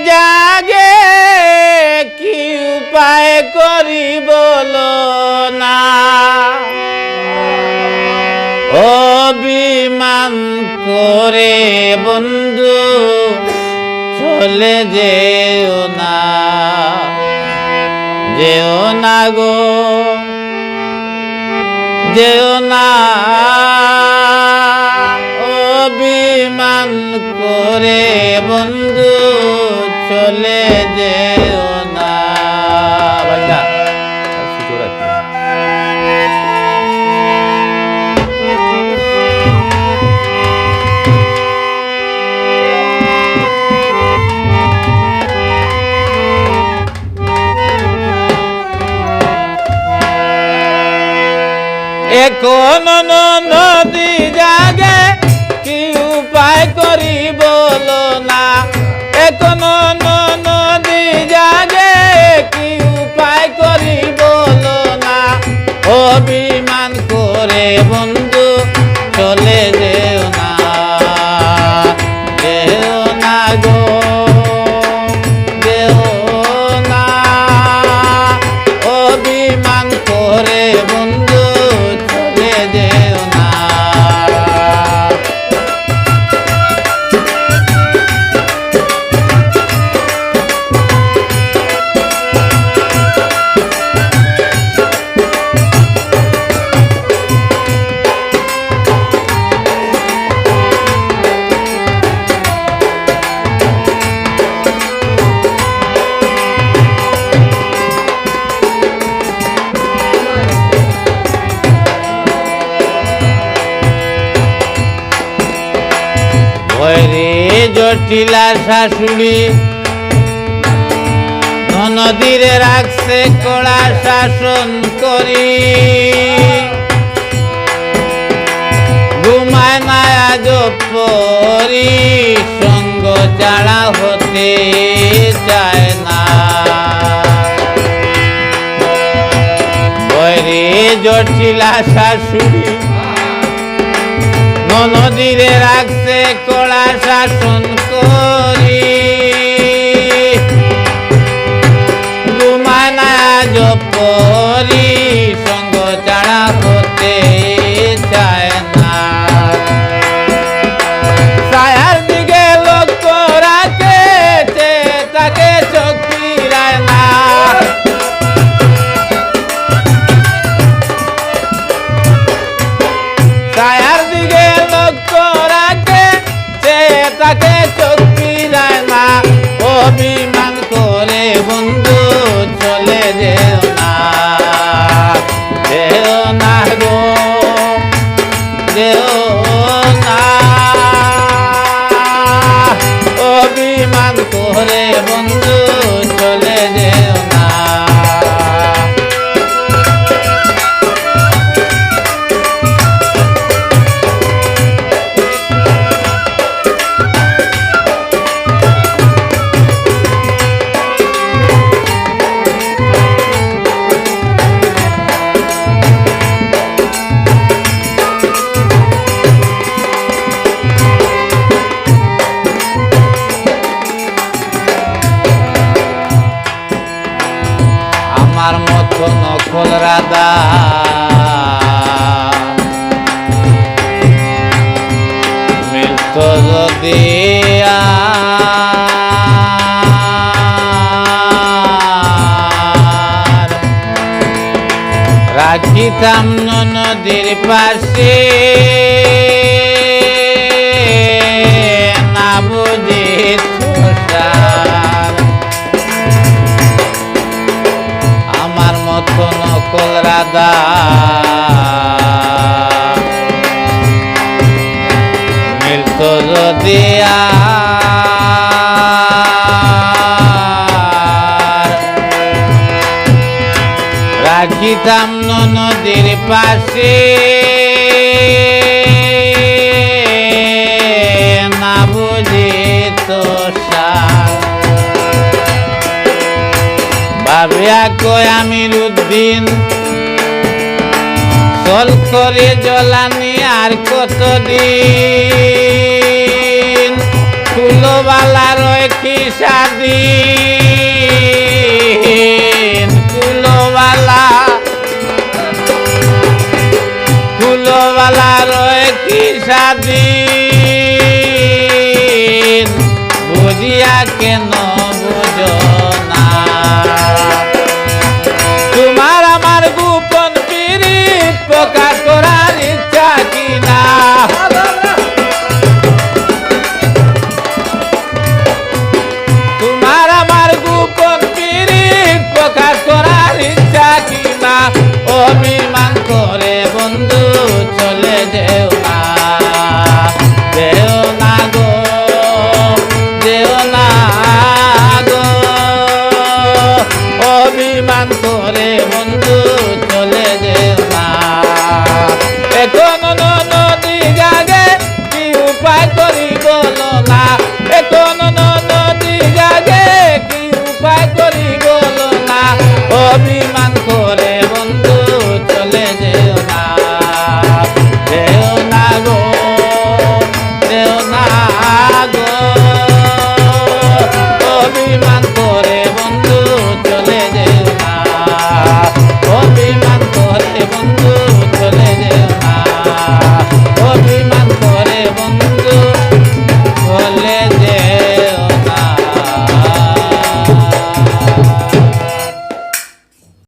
জাগে কি উপায় করি বলো না অভিমান করে বন্ধু চলে যেও না গো যেও না অভিমান করে বন্ধু চলে যেও না ভাইয়া এখন নদী জাগে কি উপায় করি বলো না এখন নদী জাগে কি উপায় করি বলো না অভিমান করে বন্ধু চলে যেও না গো যেও না অভিমান করে বন্ধু জটিলা শাশুড়ি নদীরে রাখছে কড়া শাসন করি ঘুমায় না আজ পরি সঙ্গ ছাড়া হতে চায় না জটিলা শাশুড়ি নদীরে রাখছে কড়া শাসন করি ঘুমায় না জপরি সঙ্গ ছাড়া হতে চায় না ছায়ার দিকে লক্ষ্য রাখে তাকে চোখ ফিরায় না ছায়ার দিকে লক্ষ্য রাখে তাকে চোখ ফিরায় না অভিমান করে বন্ধু চলে যেও না গো যেও না অভিমান করে বন্ধু চলে যেও না আমার মতো নকল রাধা মিলত যদি রাখিতাম নদীর পাশে না বুঝি আমার মতো নকল রাধা মিলত যদি রাখিতাম নদীর পাশে না বুঝি তো ভাবিয়া কয় আমির উদ্দিন চল করে জ্বলানি আর কতদিন ফুলবালা রয় রাখি সাদি